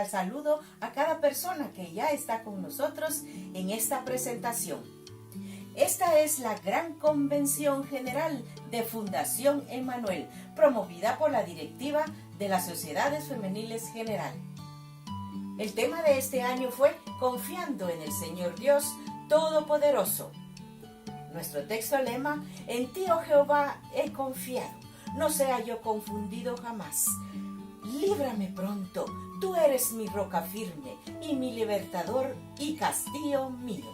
especial saludo a cada persona que ya está con nosotros en esta presentación. Esta es la Gran Convención General de Fundación Emmanuel, promovida por la directiva de las Sociedades Femeniles General. El tema de este año fue Confiando en el Señor Dios Todopoderoso. Nuestro texto lema: En ti, oh Jehová, he confiado, no sea yo confundido jamás. Líbrame pronto, tú eres mi roca firme y mi libertador y castillo mío.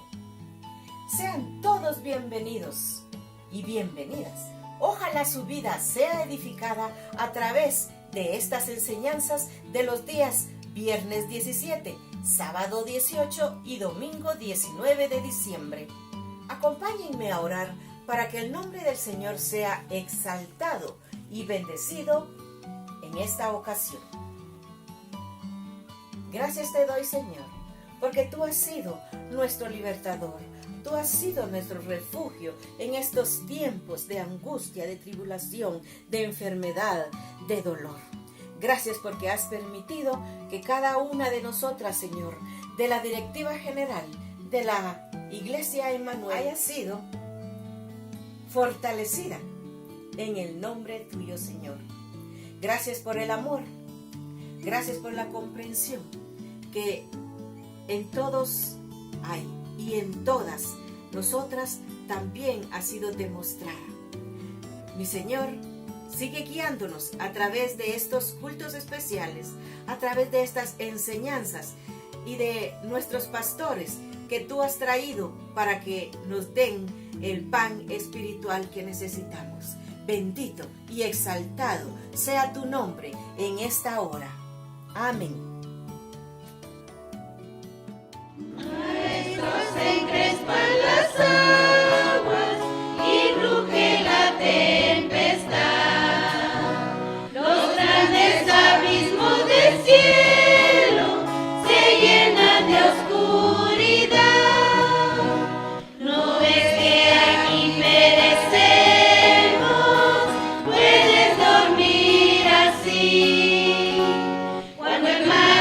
Sean todos bienvenidos y bienvenidas. Ojalá su vida sea edificada a través de estas enseñanzas de los días viernes 17, sábado 18 y domingo 19 de diciembre. Acompáñenme a orar para que el nombre del Señor sea exaltado y bendecido en esta ocasión. Gracias te doy, Señor, porque tú has sido nuestro libertador. Tú has sido nuestro refugio en estos tiempos de angustia, de tribulación, de enfermedad, de dolor. Gracias porque has permitido que cada una de nosotras, Señor, de la directiva general de la Iglesia Emmanuel, haya sido fortalecida en el nombre tuyo, Señor. Gracias por el amor, gracias por la comprensión que en todos hay y en todas nosotras también ha sido demostrada. Mi Señor, sigue guiándonos a través de estos cultos especiales, a través de estas enseñanzas y de nuestros pastores que tú has traído para que nos den el pan espiritual que necesitamos. Bendito y exaltado sea tu nombre en esta hora. Amén. Se encrespan las aguas y ruge la tempestad. Los grandes abismos del cielo se llenan de oscuridad. No ves que aquí perecemos, puedes dormir así. Cuando el mar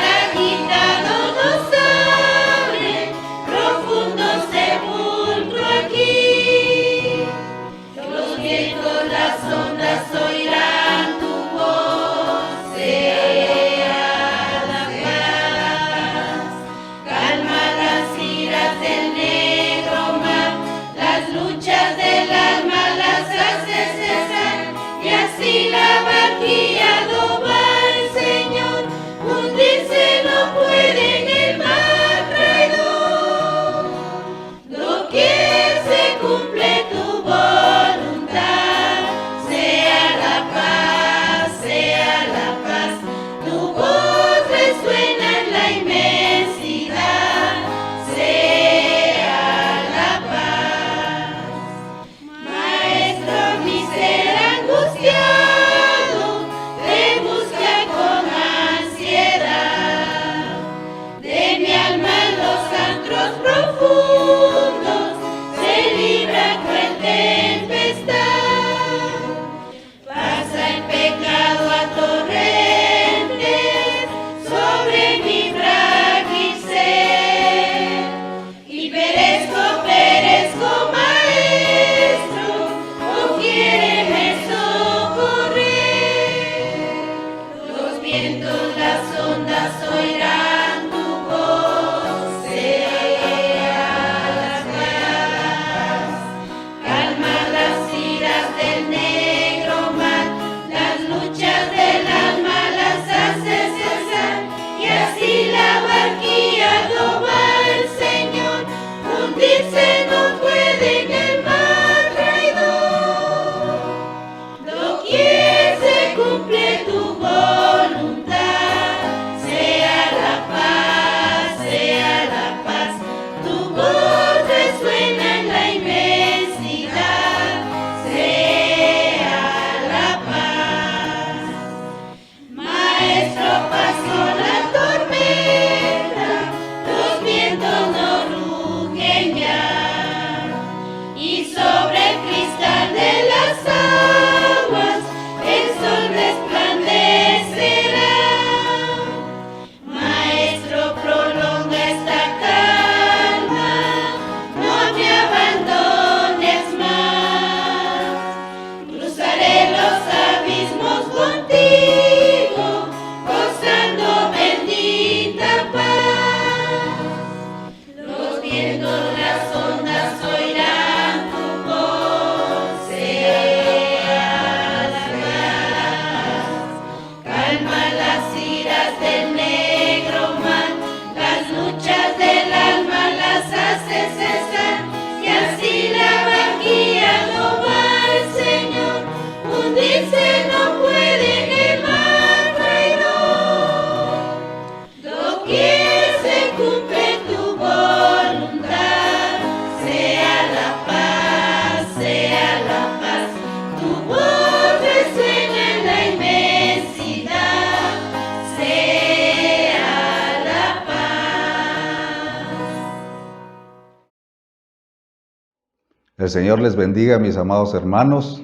El Señor les bendiga, mis amados hermanos.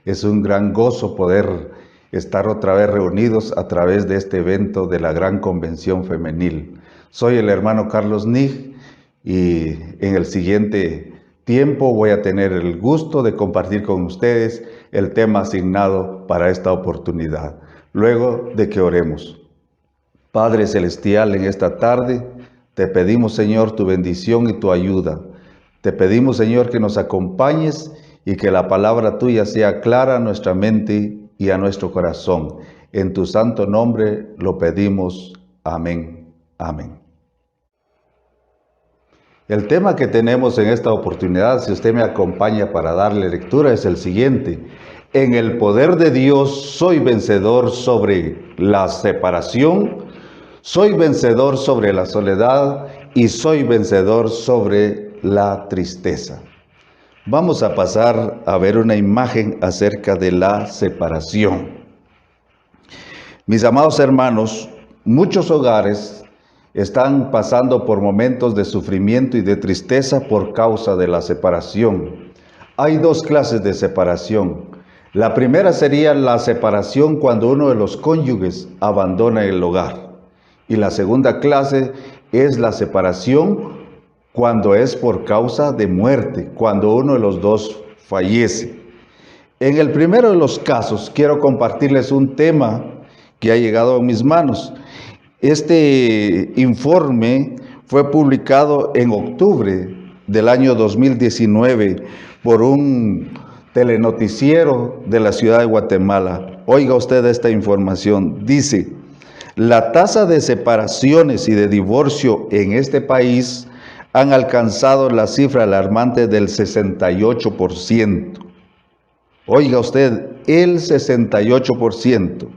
Es un gran gozo poder estar otra vez reunidos a través de este evento de la Gran Convención Femenil. Soy el hermano Carlos Nig y en el siguiente tiempo voy a tener el gusto de compartir con ustedes el tema asignado para esta oportunidad, luego de que oremos. Padre Celestial, en esta tarde te pedimos, Señor, tu bendición y tu ayuda. Te pedimos, Señor, que nos acompañes y que la palabra tuya sea clara a nuestra mente y a nuestro corazón. En tu santo nombre lo pedimos. Amén. Amén. El tema que tenemos en esta oportunidad, si usted me acompaña para darle lectura, es el siguiente. En el poder de Dios soy vencedor sobre la separación, soy vencedor sobre la soledad y soy vencedor sobre la tristeza. Vamos a pasar a ver una imagen acerca de la separación. Mis amados hermanos, muchos hogares están pasando por momentos de sufrimiento y de tristeza por causa de la separación. Hay dos clases de separación. La primera sería la separación cuando uno de los cónyuges abandona el hogar. Y la segunda clase es la separación cuando es por causa de muerte, cuando uno de los dos fallece. En el primero de los casos, quiero compartirles un tema que ha llegado a mis manos. Este informe fue publicado en octubre del año 2019 por un telenoticiero de la ciudad de Guatemala. Oiga usted esta información. Dice: la tasa de separaciones y de divorcio en este país han alcanzado la cifra alarmante del 68%. Oiga usted, el 68%.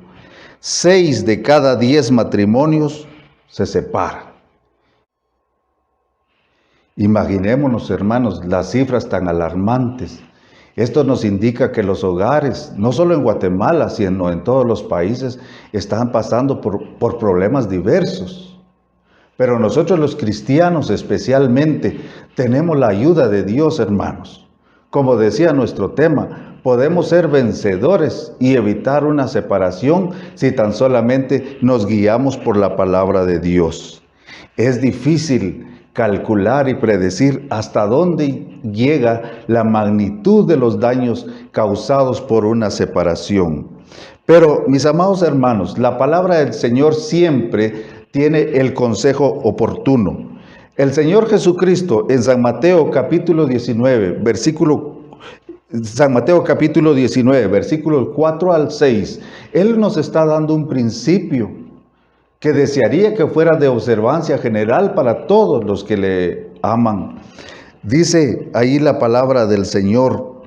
6 de cada 10 matrimonios se separan. Imaginémonos, hermanos, las cifras tan alarmantes. Esto nos indica que los hogares, no solo en Guatemala, sino en todos los países, están pasando por problemas diversos. Pero nosotros los cristianos especialmente tenemos la ayuda de Dios, hermanos. Como decía nuestro tema, podemos ser vencedores y evitar una separación si tan solamente nos guiamos por la palabra de Dios. Es difícil calcular y predecir hasta dónde llega la magnitud de los daños causados por una separación. Pero, mis amados hermanos, la palabra del Señor siempre tiene el consejo oportuno. El Señor Jesucristo en San Mateo capítulo 19, versículo 4 al 6, Él nos está dando un principio que desearía que fuera de observancia general para todos los que le aman. Dice ahí la palabra del Señor: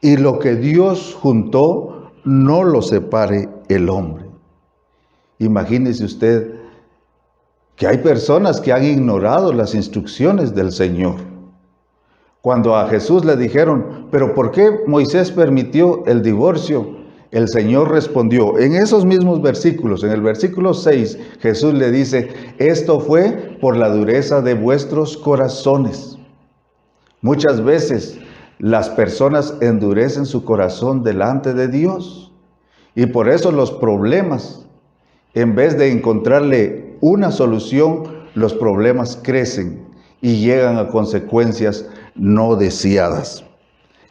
y lo que Dios juntó, no lo separe el hombre. Imagínese usted que hay personas que han ignorado las instrucciones del Señor. Cuando a Jesús le dijeron: ¿pero por qué Moisés permitió el divorcio? El Señor respondió, en esos mismos versículos, en el versículo 6, Jesús le dice: esto fue por la dureza de vuestros corazones. Muchas veces las personas endurecen su corazón delante de Dios, y por eso los problemas, en vez de encontrarle una solución, los problemas crecen y llegan a consecuencias no deseadas.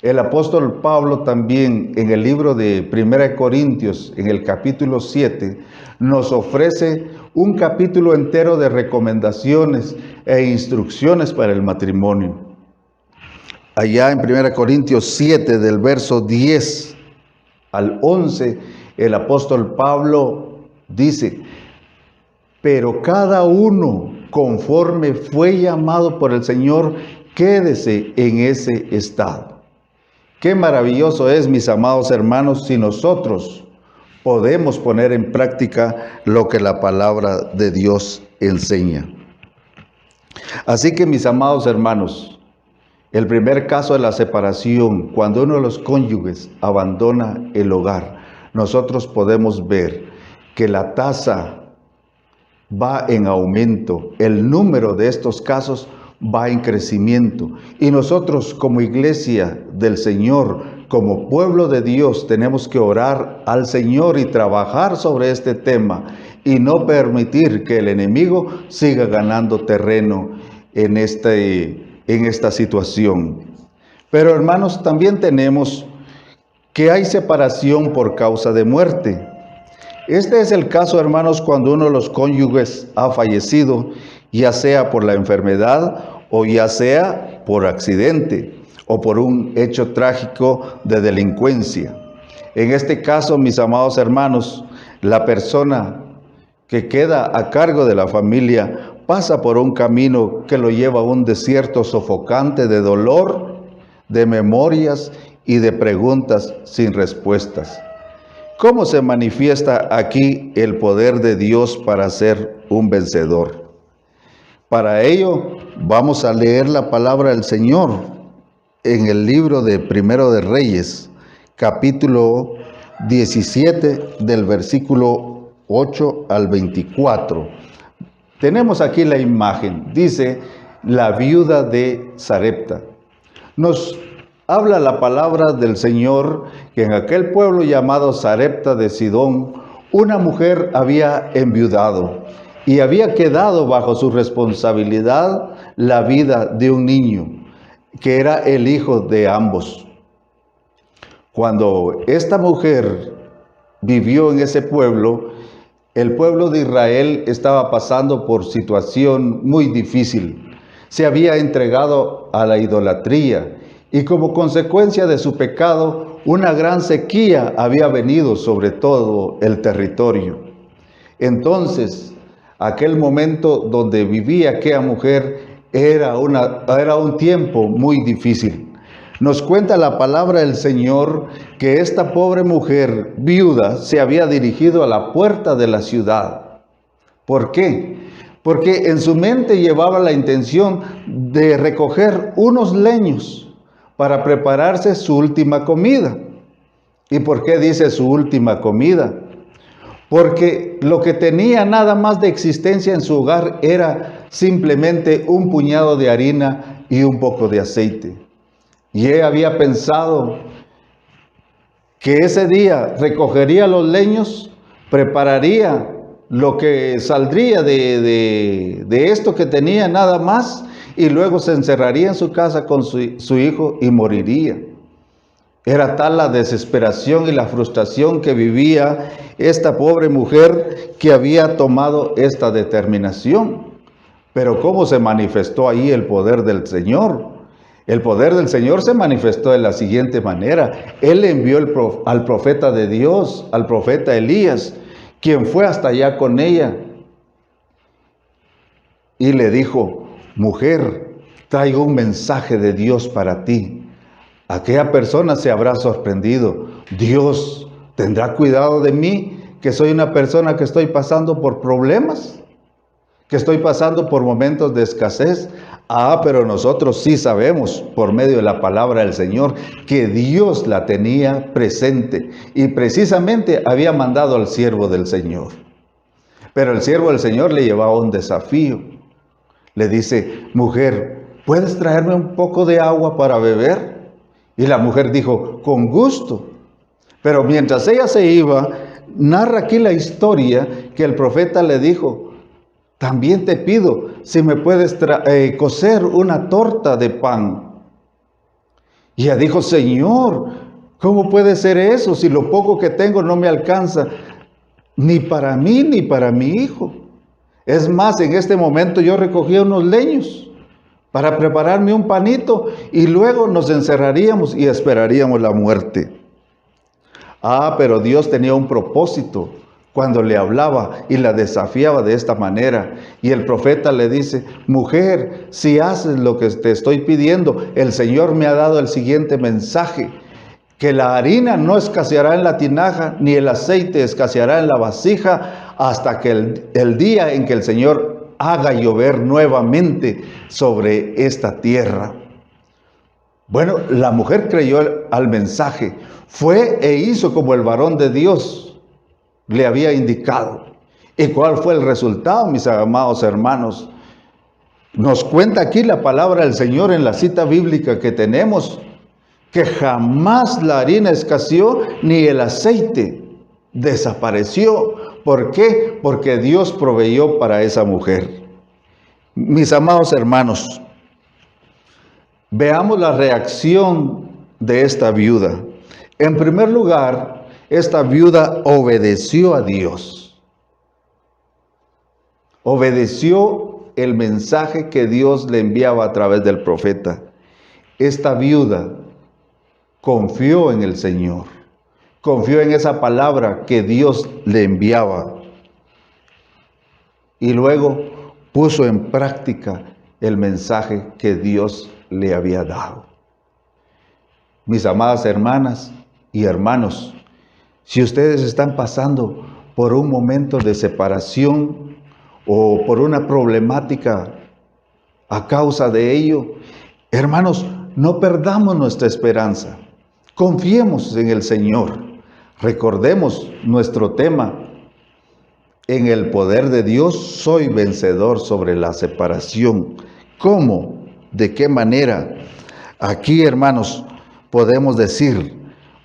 El apóstol Pablo también en el libro de 1 Corintios, en el capítulo 7, nos ofrece un capítulo entero de recomendaciones e instrucciones para el matrimonio. Allá en 1 Corintios 7, del verso 10 al 11, el apóstol Pablo dice: pero cada uno, conforme fue llamado por el Señor, quédese en ese estado. Qué maravilloso es, mis amados hermanos, si nosotros podemos poner en práctica lo que la palabra de Dios enseña. Así que, mis amados hermanos, el primer caso de la separación, cuando uno de los cónyuges abandona el hogar, nosotros podemos ver que la tasa va en aumento. El número de estos casos va en crecimiento. Y nosotros como iglesia del Señor, como pueblo de Dios, tenemos que orar al Señor y trabajar sobre este tema y no permitir que el enemigo siga ganando terreno en esta situación. Pero hermanos, también tenemos que hay separación por causa de muerte. Este es el caso, hermanos, cuando uno de los cónyuges ha fallecido, ya sea por la enfermedad o ya sea por accidente o por un hecho trágico de delincuencia. En este caso, mis amados hermanos, la persona que queda a cargo de la familia pasa por un camino que lo lleva a un desierto sofocante de dolor, de memorias y de preguntas sin respuestas. ¿Cómo se manifiesta aquí el poder de Dios para ser un vencedor? Para ello, vamos a leer la palabra del Señor en el libro de Primero de Reyes, capítulo 17, del versículo 8 al 24. Tenemos aquí la imagen, dice, la viuda de Sarepta. Nos habla la palabra del Señor que en aquel pueblo llamado Sarepta de Sidón, una mujer había enviudado y había quedado bajo su responsabilidad la vida de un niño, que era el hijo de ambos. Cuando esta mujer vivió en ese pueblo, el pueblo de Israel estaba pasando por situación muy difícil. Se había entregado a la idolatría y como consecuencia de su pecado, una gran sequía había venido sobre todo el territorio. Entonces, aquel momento donde vivía aquella mujer era un tiempo muy difícil. Nos cuenta la palabra del Señor que esta pobre mujer viuda se había dirigido a la puerta de la ciudad. ¿Por qué? Porque en su mente llevaba la intención de recoger unos leños para prepararse su última comida. ¿Y por qué dice su última comida? Porque lo que tenía nada más de existencia en su hogar era simplemente un puñado de harina y un poco de aceite. Y ella había pensado que ese día recogería los leños, prepararía lo que saldría de esto que tenía nada más, y luego se encerraría en su casa con su hijo y moriría. Era tal la desesperación y la frustración que vivía esta pobre mujer que había tomado esta determinación. Pero ¿cómo se manifestó ahí el poder del Señor? El poder del Señor se manifestó de la siguiente manera. Él envió al profeta de Dios, al profeta Elías, quien fue hasta allá con ella y le dijo: mujer, traigo un mensaje de Dios para ti. Aquella persona se habrá sorprendido. Dios tendrá cuidado de mí, que soy una persona que estoy pasando por problemas, que estoy pasando por momentos de escasez. Pero nosotros sí sabemos, por medio de la palabra del Señor, que Dios la tenía presente y precisamente había mandado al siervo del Señor. Pero el siervo del Señor le llevaba un desafío. Le dice: mujer, ¿puedes traerme un poco de agua para beber? Y la mujer dijo: con gusto. Pero mientras ella se iba, narra aquí la historia que el profeta le dijo: también te pido si me puedes cocer una torta de pan. Y ella dijo: Señor, ¿cómo puede ser eso si lo poco que tengo no me alcanza ni para mí ni para mi hijo? Es más, en este momento yo recogía unos leños para prepararme un panito y luego nos encerraríamos y esperaríamos la muerte. Pero Dios tenía un propósito cuando le hablaba y la desafiaba de esta manera. Y el profeta le dice: mujer, si haces lo que te estoy pidiendo, el Señor me ha dado el siguiente mensaje: que la harina no escaseará en la tinaja, ni el aceite escaseará en la vasija, hasta que el día en que el Señor haga llover nuevamente sobre esta tierra. Bueno, la mujer creyó al mensaje, fue e hizo como el varón de Dios le había indicado. ¿Y cuál fue el resultado, mis amados hermanos? Nos cuenta aquí la palabra del Señor en la cita bíblica que tenemos, que jamás la harina escaseó ni el aceite desapareció. ¿Por qué? Porque Dios proveyó para esa mujer. Mis amados hermanos, veamos la reacción de esta viuda. En primer lugar, esta viuda obedeció a Dios. Obedeció el mensaje que Dios le enviaba a través del profeta. Esta viuda confió en el Señor. Confió en esa palabra que Dios le enviaba. Y luego puso en práctica el mensaje que Dios le había dado. Mis amadas hermanas y hermanos, si ustedes están pasando por un momento de separación o por una problemática a causa de ello, hermanos, no perdamos nuestra esperanza. Confiemos en el Señor. Recordemos nuestro tema. En el poder de Dios soy vencedor sobre la separación. ¿Cómo? ¿De qué manera? Aquí, hermanos, podemos decir,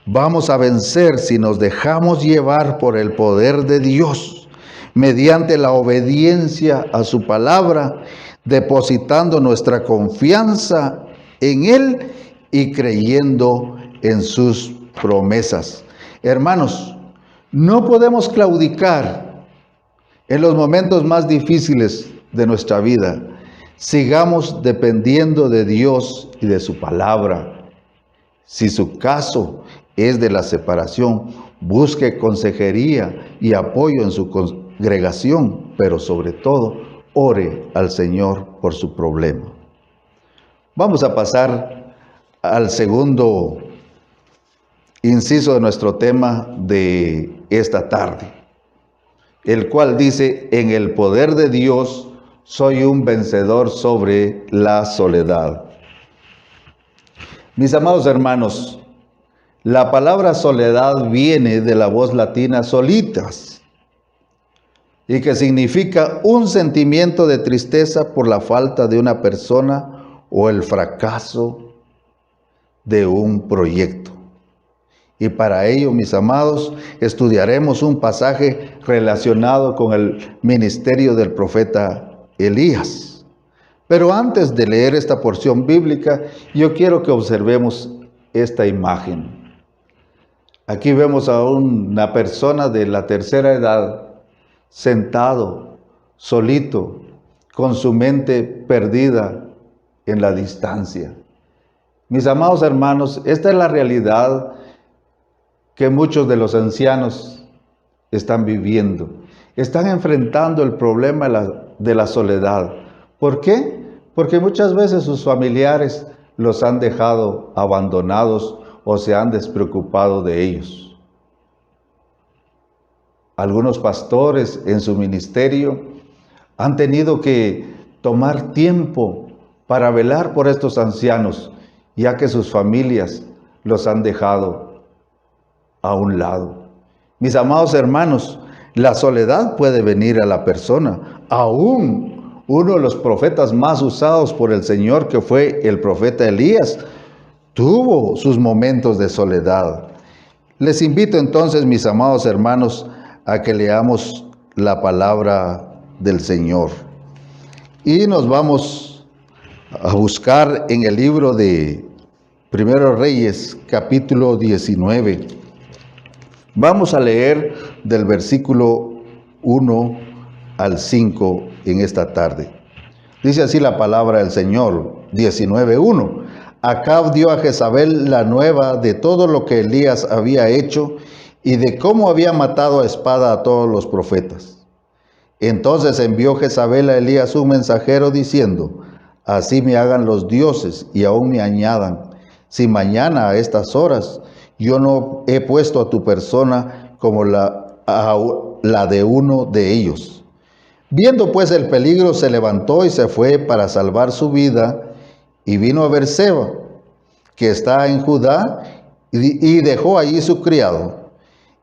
vamos a vencer si nos dejamos llevar por el poder de Dios, mediante la obediencia a su palabra, depositando nuestra confianza en Él y creyendo en sus promesas. Hermanos, no podemos claudicar en los momentos más difíciles de nuestra vida. Sigamos dependiendo de Dios y de su palabra. Si su caso es de la separación, busque consejería y apoyo en su congregación, pero sobre todo, ore al Señor por su problema. Vamos a pasar al segundo inciso de nuestro tema de esta tarde, el cual dice, en el poder de Dios soy un vencedor sobre la soledad. Mis amados hermanos, la palabra soledad viene de la voz latina solitas, y que significa un sentimiento de tristeza por la falta de una persona o el fracaso de un proyecto. Y para ello, mis amados, estudiaremos un pasaje relacionado con el ministerio del profeta Elías. Pero antes de leer esta porción bíblica, yo quiero que observemos esta imagen. Aquí vemos a una persona de la tercera edad, sentado, solito, con su mente perdida en la distancia. Mis amados hermanos, esta es la realidad que muchos de los ancianos están viviendo. Están enfrentando el problema de la soledad. ¿Por qué? Porque muchas veces sus familiares los han dejado abandonados o se han despreocupado de ellos. Algunos pastores en su ministerio han tenido que tomar tiempo para velar por estos ancianos, ya que sus familias los han dejado a un lado. Mis amados hermanos, la soledad puede venir a la persona. Aún uno de los profetas más usados por el Señor, que fue el profeta Elías, tuvo sus momentos de soledad. Les invito entonces, mis amados hermanos, a que leamos la palabra del Señor. Y nos vamos a buscar en el libro de Primero Reyes, capítulo 19. Vamos a leer del versículo 1 al 5 en esta tarde. Dice así la palabra del Señor, 19:1. Acab dio a Jezabel la nueva de todo lo que Elías había hecho y de cómo había matado a espada a todos los profetas. Entonces envió Jezabel a Elías un mensajero diciendo, así me hagan los dioses y aún me añadan, si mañana a estas horas yo no he puesto a tu persona como la de uno de ellos. Viendo pues el peligro, se levantó y se fue para salvar su vida, y vino a Beerseba, que está en Judá, y dejó allí su criado.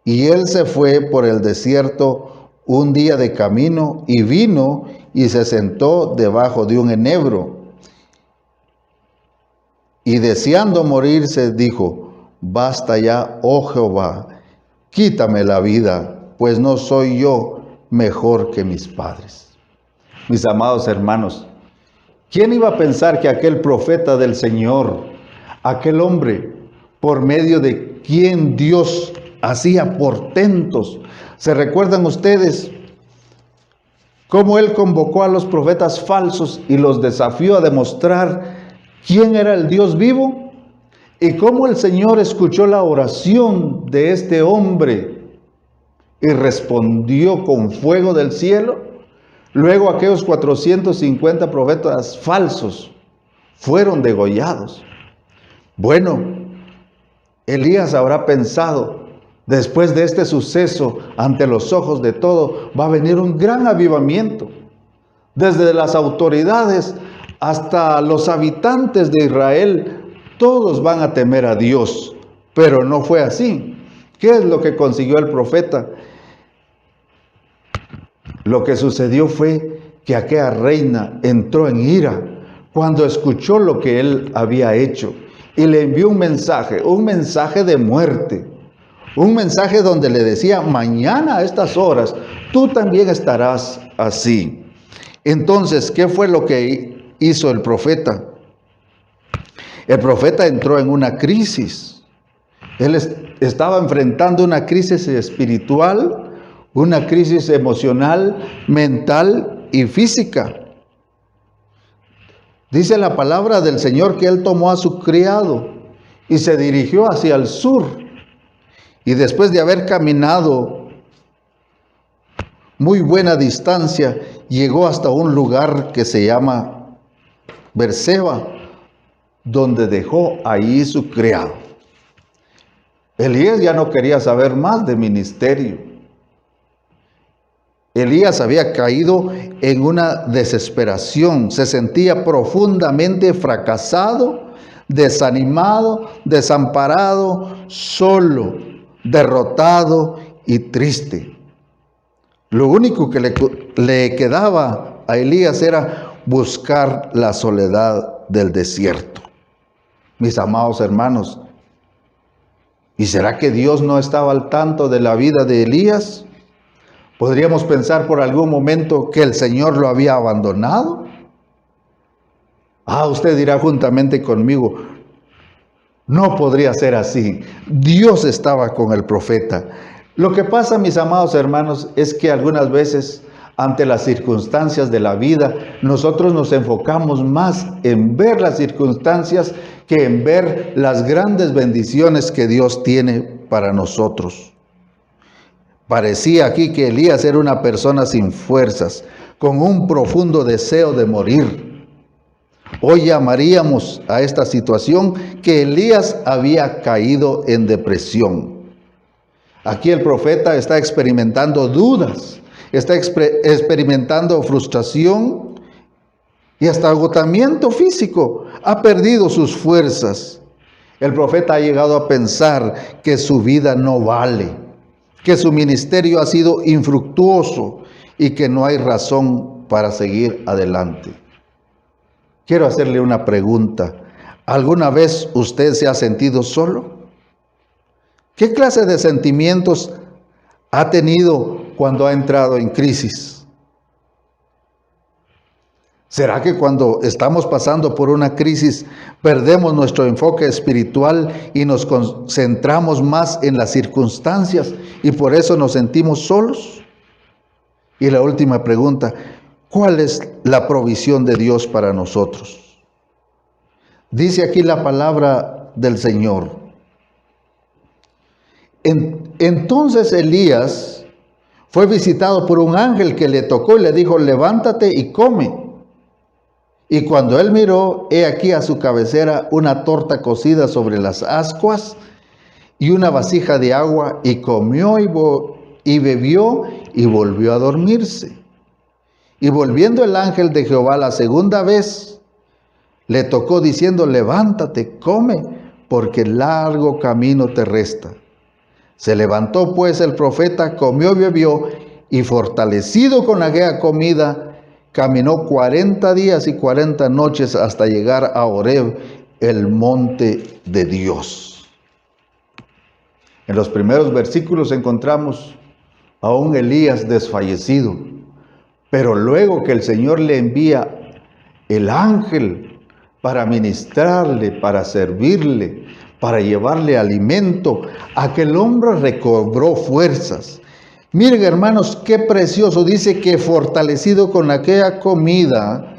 Y él se fue por el desierto un día de camino, y vino y se sentó debajo de un enebro. Y deseando morirse, dijo: basta ya, oh Jehová, quítame la vida, pues no soy yo mejor que mis padres. Mis amados hermanos, ¿quién iba a pensar que aquel profeta del Señor, aquel hombre por medio de quien Dios hacía portentos? ¿Se recuerdan ustedes cómo él convocó a los profetas falsos y los desafió a demostrar quién era el Dios vivo? Y cómo el Señor escuchó la oración de este hombre y respondió con fuego del cielo. Luego aquellos 450 profetas falsos fueron degollados. Bueno, Elías habrá pensado: después de este suceso, ante los ojos de todo, va a venir un gran avivamiento. Desde las autoridades hasta los habitantes de Israel, todos van a temer a Dios. Pero no fue así. ¿Qué es lo que consiguió el profeta? Lo que sucedió fue que aquella reina entró en ira cuando escuchó lo que él había hecho y le envió un mensaje de muerte. Un mensaje donde le decía: mañana a estas horas tú también estarás así. Entonces, ¿qué fue lo que hizo el profeta? El profeta entró en una crisis. Él estaba enfrentando una crisis espiritual, una crisis emocional, mental y física. Dice la palabra del Señor que él tomó a su criado y se dirigió hacia el sur. Y después de haber caminado muy buena distancia, llegó hasta un lugar que se llama Berseba, donde dejó ahí su criado. Elías ya no quería saber más de ministerio. Elías había caído en una desesperación, se sentía profundamente fracasado, desanimado, desamparado, solo, derrotado y triste. Lo único que le quedaba a Elías era buscar la soledad del desierto. Mis amados hermanos, ¿y será que Dios no estaba al tanto de la vida de Elías? ¿Podríamos pensar por algún momento que el Señor lo había abandonado? Usted dirá juntamente conmigo: no podría ser así. Dios estaba con el profeta. Lo que pasa, mis amados hermanos, es que algunas veces, ante las circunstancias de la vida, nosotros nos enfocamos más en ver las circunstancias que en ver las grandes bendiciones que Dios tiene para nosotros. Parecía aquí que Elías era una persona sin fuerzas, con un profundo deseo de morir. Hoy llamaríamos a esta situación que Elías había caído en depresión. Aquí el profeta está experimentando dudas, está experimentando frustración y hasta agotamiento físico. Ha perdido sus fuerzas. El profeta ha llegado a pensar que su vida no vale, que su ministerio ha sido infructuoso y que no hay razón para seguir adelante. Quiero hacerle una pregunta. ¿Alguna vez usted se ha sentido solo? ¿Qué clase de sentimientos ha tenido cuando ha entrado en crisis? ¿Será que cuando estamos pasando por una crisis perdemos nuestro enfoque espiritual y nos concentramos más en las circunstancias y por eso nos sentimos solos? Y la última pregunta: ¿cuál es la provisión de Dios para nosotros? Dice aquí la palabra del Señor: entonces Elías fue visitado por un ángel que le tocó y le dijo: levántate y come. Y cuando él miró, he aquí a su cabecera una torta cocida sobre las ascuas y una vasija de agua, y comió y bebió y volvió a dormirse. Y volviendo el ángel de Jehová la segunda vez, le tocó diciendo: levántate, come, porque largo camino te resta. Se levantó pues el profeta, comió y bebió, y fortalecido con aquella comida caminó 40 días y 40 noches hasta llegar a Horeb, el monte de Dios. En los primeros versículos encontramos a un Elías desfallecido, pero luego que el Señor le envía el ángel para ministrarle, para servirle, para llevarle alimento, aquel hombre recobró fuerzas. Miren, hermanos, qué precioso. Dice que fortalecido con aquella comida,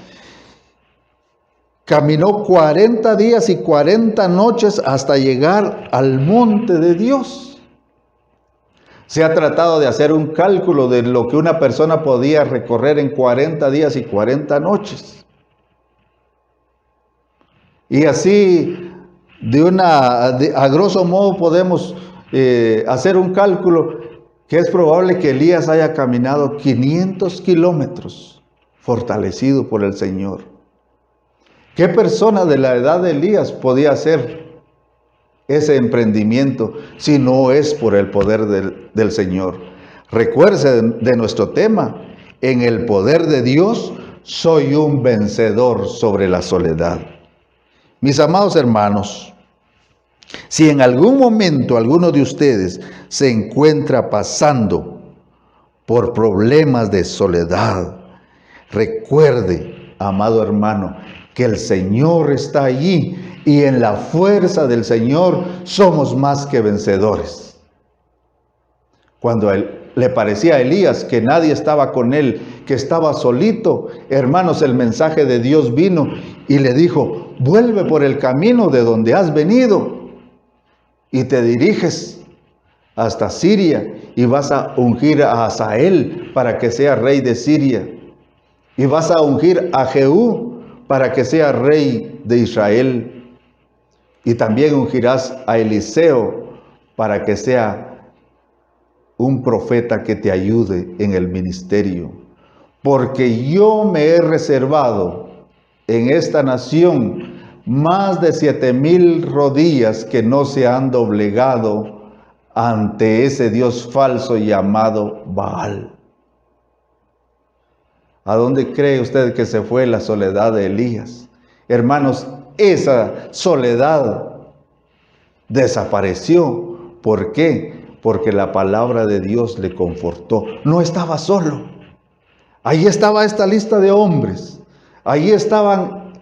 caminó 40 días y 40 noches hasta llegar al monte de Dios. Se ha tratado de hacer un cálculo de lo que una persona podía recorrer en 40 días y 40 noches. Y así, a grosso modo, podemos hacer un cálculo que es probable que Elías haya caminado 500 kilómetros fortalecido por el Señor. ¿Qué persona de la edad de Elías podía hacer ese emprendimiento si no es por el poder del Señor? Recuerde de nuestro tema: en el poder de Dios soy un vencedor sobre la soledad. Mis amados hermanos, si en algún momento alguno de ustedes se encuentra pasando por problemas de soledad, recuerde, amado hermano, que el Señor está allí y en la fuerza del Señor somos más que vencedores. Cuando le parecía a Elías que nadie estaba con él, que estaba solito, hermanos, el mensaje de Dios vino y le dijo: vuelve por el camino de donde has venido y te diriges hasta Siria y vas a ungir a Hazael para que sea rey de Siria, y vas a ungir a Jehú para que sea rey de Israel, y también ungirás a Eliseo para que sea un profeta que te ayude en el ministerio, porque yo me he reservado en esta nación más de 7,000 rodillas que no se han doblegado ante ese Dios falso llamado Baal. ¿A dónde cree usted que se fue la soledad de Elías? Hermanos, esa soledad desapareció. ¿Por qué? Porque la palabra de Dios le confortó. No estaba solo. Ahí estaba esta lista de hombres. Ahí estaban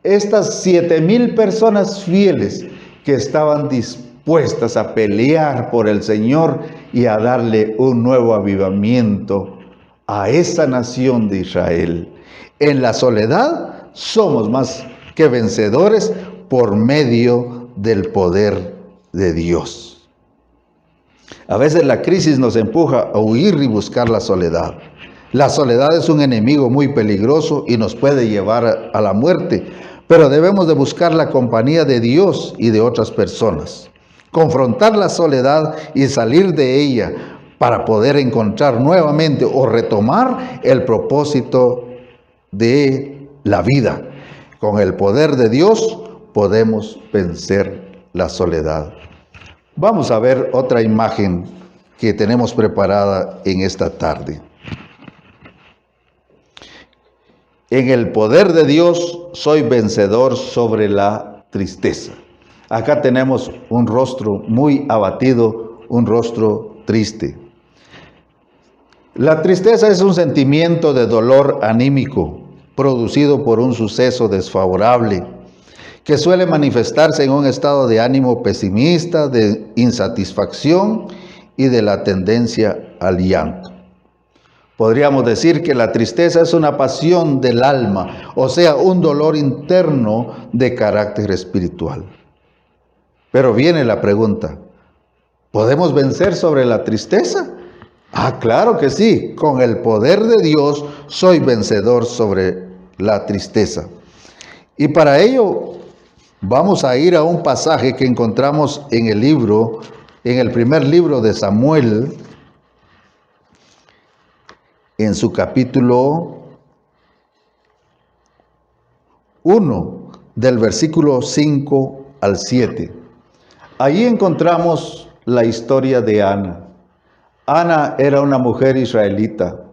estas 7,000 personas fieles que estaban dispuestas a pelear por el Señor y a darle un nuevo avivamiento a esa nación de Israel. En la soledad somos más que vencedores por medio del poder de Dios. A veces la crisis nos empuja a huir y buscar la soledad. La soledad es un enemigo muy peligroso y nos puede llevar a la muerte, pero debemos de buscar la compañía de Dios y de otras personas. Confrontar la soledad y salir de ella para poder encontrar nuevamente o retomar el propósito de la vida. Con el poder de Dios podemos vencer la soledad. Vamos a ver otra imagen que tenemos preparada en esta tarde. En el poder de Dios soy vencedor sobre la tristeza. Acá tenemos un rostro muy abatido, un rostro triste. La tristeza es un sentimiento de dolor anímico producido por un suceso desfavorable que suele manifestarse en un estado de ánimo pesimista, de insatisfacción y de la tendencia al llanto. Podríamos decir que la tristeza es una pasión del alma, o sea, un dolor interno de carácter espiritual. Pero viene la pregunta: ¿podemos vencer sobre la tristeza? Ah, claro que sí. Con el poder de Dios soy vencedor sobre la tristeza. Y para ello vamos a ir a un pasaje que encontramos en el primer libro de Samuel, en su capítulo 1, del versículo 5 al 7. Allí encontramos la historia de Ana. Ana era una mujer israelita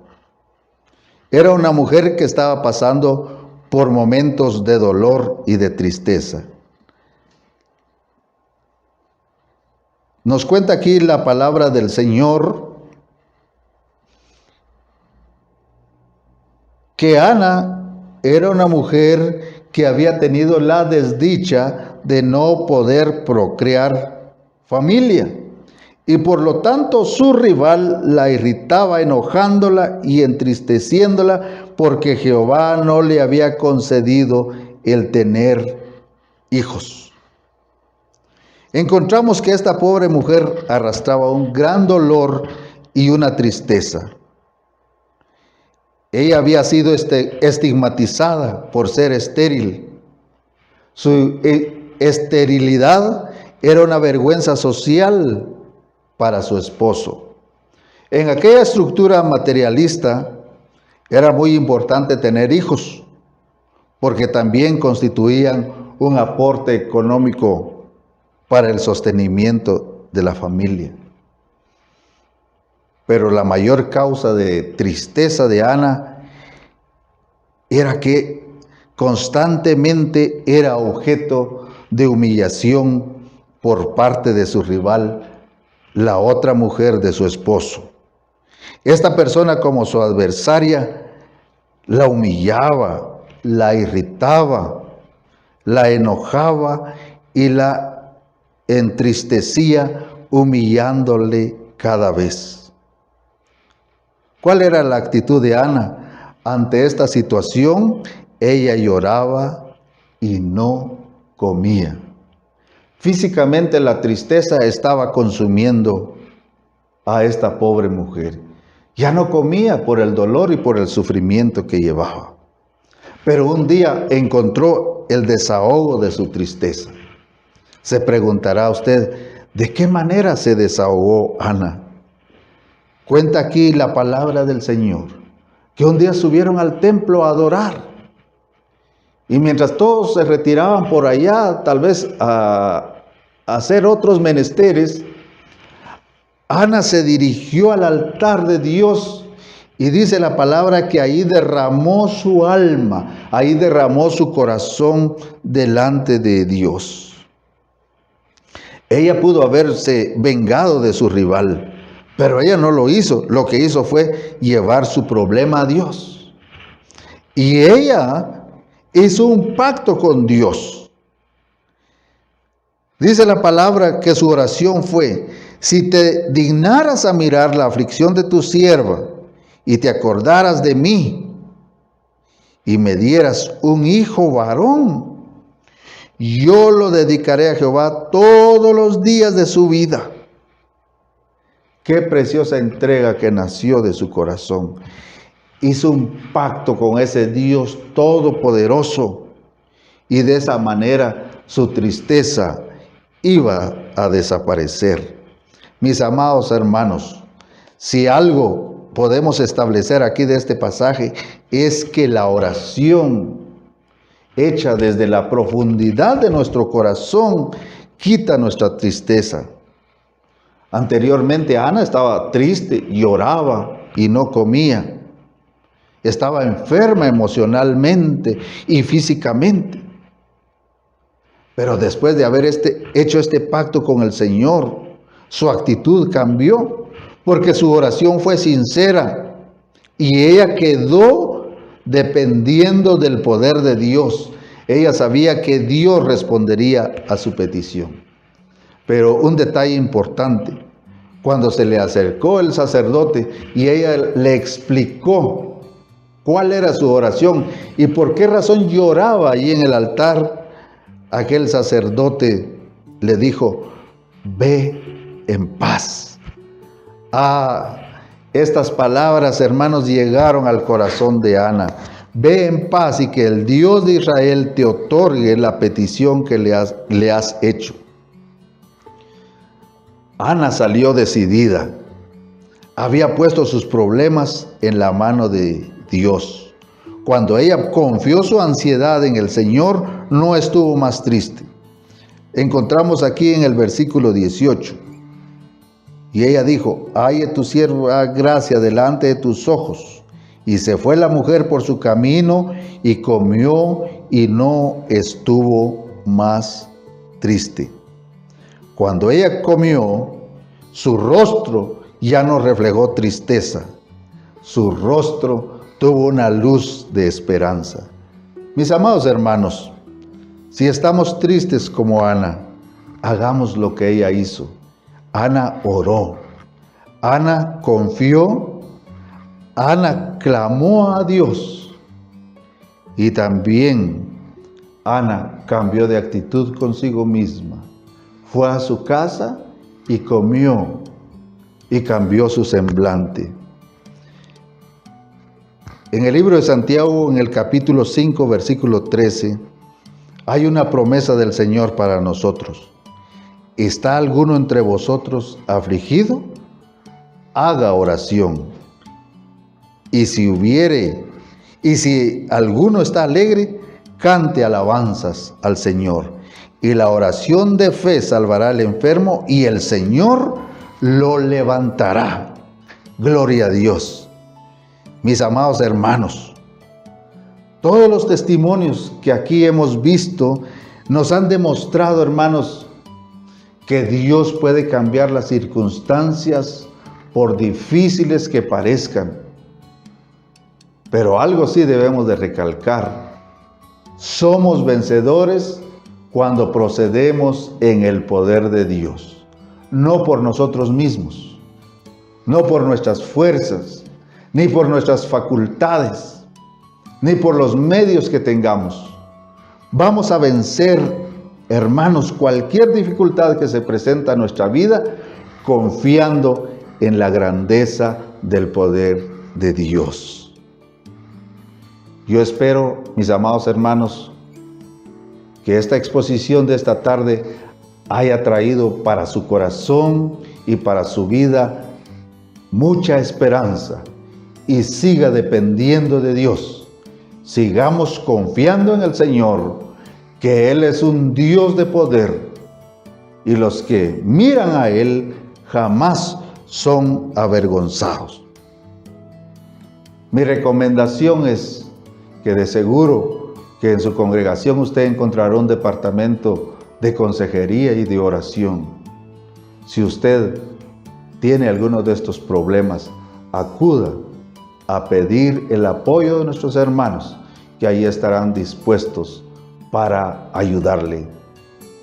Era una mujer que estaba pasando por momentos de dolor y de tristeza. Nos cuenta aquí la palabra del Señor que Ana era una mujer que había tenido la desdicha de no poder procrear familia, y por lo tanto su rival la irritaba, enojándola y entristeciéndola, porque Jehová no le había concedido el tener hijos. Encontramos que esta pobre mujer arrastraba un gran dolor y una tristeza. Ella había sido estigmatizada por ser estéril. Su esterilidad era una vergüenza social para su esposo. En aquella estructura materialista era muy importante tener hijos, porque también constituían un aporte económico para el sostenimiento de la familia. Pero la mayor causa de tristeza de Ana era que constantemente era objeto de humillación por parte de su rival, la otra mujer de su esposo. Esta persona, como su adversaria, la humillaba, la irritaba, la enojaba y la entristecía, humillándole cada vez. ¿Cuál era la actitud de Ana ante esta situación? Ella lloraba y no comía. Físicamente la tristeza estaba consumiendo a esta pobre mujer. Ya no comía por el dolor y por el sufrimiento que llevaba. Pero un día encontró el desahogo de su tristeza. Se preguntará usted, ¿de qué manera se desahogó Ana? Cuenta aquí la palabra del Señor, que un día subieron al templo a adorar. Y mientras todos se retiraban por allá, tal vez a hacer otros menesteres, Ana se dirigió al altar de Dios y dice la palabra que ahí derramó su alma, ahí derramó su corazón delante de Dios. Ella pudo haberse vengado de su rival, pero ella no lo hizo. Lo que hizo fue llevar su problema a Dios. Y ella hizo un pacto con Dios. Dice la palabra que su oración fue: si te dignaras a mirar la aflicción de tu sierva y te acordaras de mí y me dieras un hijo varón, yo lo dedicaré a Jehová todos los días de su vida. Qué preciosa entrega que nació de su corazón. Hizo un pacto con ese Dios todopoderoso y de esa manera su tristeza iba a desaparecer. Mis amados hermanos, si algo podemos establecer aquí de este pasaje es que la oración hecha desde la profundidad de nuestro corazón quita nuestra tristeza. Anteriormente Ana estaba triste, lloraba y no comía. Estaba enferma emocionalmente y físicamente. Pero después de haber hecho este pacto con el Señor, su actitud cambió, porque su oración fue sincera y ella quedó dependiendo del poder de Dios. Ella sabía que Dios respondería a su petición. Pero un detalle importante, cuando se le acercó el sacerdote y ella le explicó cuál era su oración y por qué razón lloraba allí en el altar, aquel sacerdote le dijo: ve en paz. Estas palabras, hermanos, llegaron al corazón de Ana. Ve en paz y que el Dios de Israel te otorgue la petición que le has hecho. Ana salió decidida. Había puesto sus problemas en la mano de Dios. Cuando ella confió su ansiedad en el Señor, no estuvo más triste. Encontramos aquí en el versículo 18. Y ella dijo: halle tu sierva gracia delante de tus ojos. Y se fue la mujer por su camino y comió y no estuvo más triste. Cuando ella comió, su rostro ya no reflejó tristeza. Su rostro tuvo una luz de esperanza. Mis amados hermanos, si estamos tristes como Ana, hagamos lo que ella hizo. Ana oró. Ana confió. Ana clamó a Dios. Y también Ana cambió de actitud consigo misma. Fue a su casa y comió y cambió su semblante. En el libro de Santiago, en el capítulo 5, versículo 13, hay una promesa del Señor para nosotros. ¿Está alguno entre vosotros afligido? Haga oración. Y si alguno está alegre, cante alabanzas al Señor. Y la oración de fe salvará al enfermo y el Señor lo levantará. Gloria a Dios. Mis amados hermanos, todos los testimonios que aquí hemos visto nos han demostrado, hermanos, que Dios puede cambiar las circunstancias por difíciles que parezcan. Pero algo sí debemos de recalcar. Somos vencedores cuando procedemos en el poder de Dios. No por nosotros mismos, no por nuestras fuerzas, ni por nuestras facultades, ni por los medios que tengamos. Vamos a vencer, hermanos, cualquier dificultad que se presenta en nuestra vida, confiando en la grandeza del poder de Dios. Yo espero, mis amados hermanos, que esta exposición de esta tarde haya traído para su corazón y para su vida mucha esperanza y siga dependiendo de Dios. Sigamos confiando en el Señor, que Él es un Dios de poder y los que miran a Él jamás son avergonzados. Mi recomendación es que de seguro que en su congregación usted encontrará un departamento de consejería y de oración. Si usted tiene alguno de estos problemas, acuda a pedir el apoyo de nuestros hermanos, que ahí estarán dispuestos para ayudarle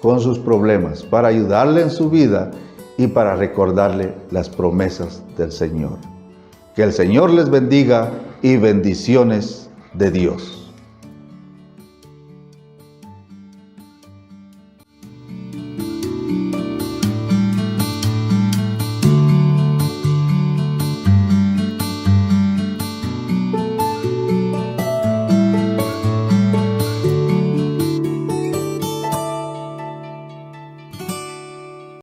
con sus problemas, para ayudarle en su vida y para recordarle las promesas del Señor. Que el Señor les bendiga y bendiciones de Dios.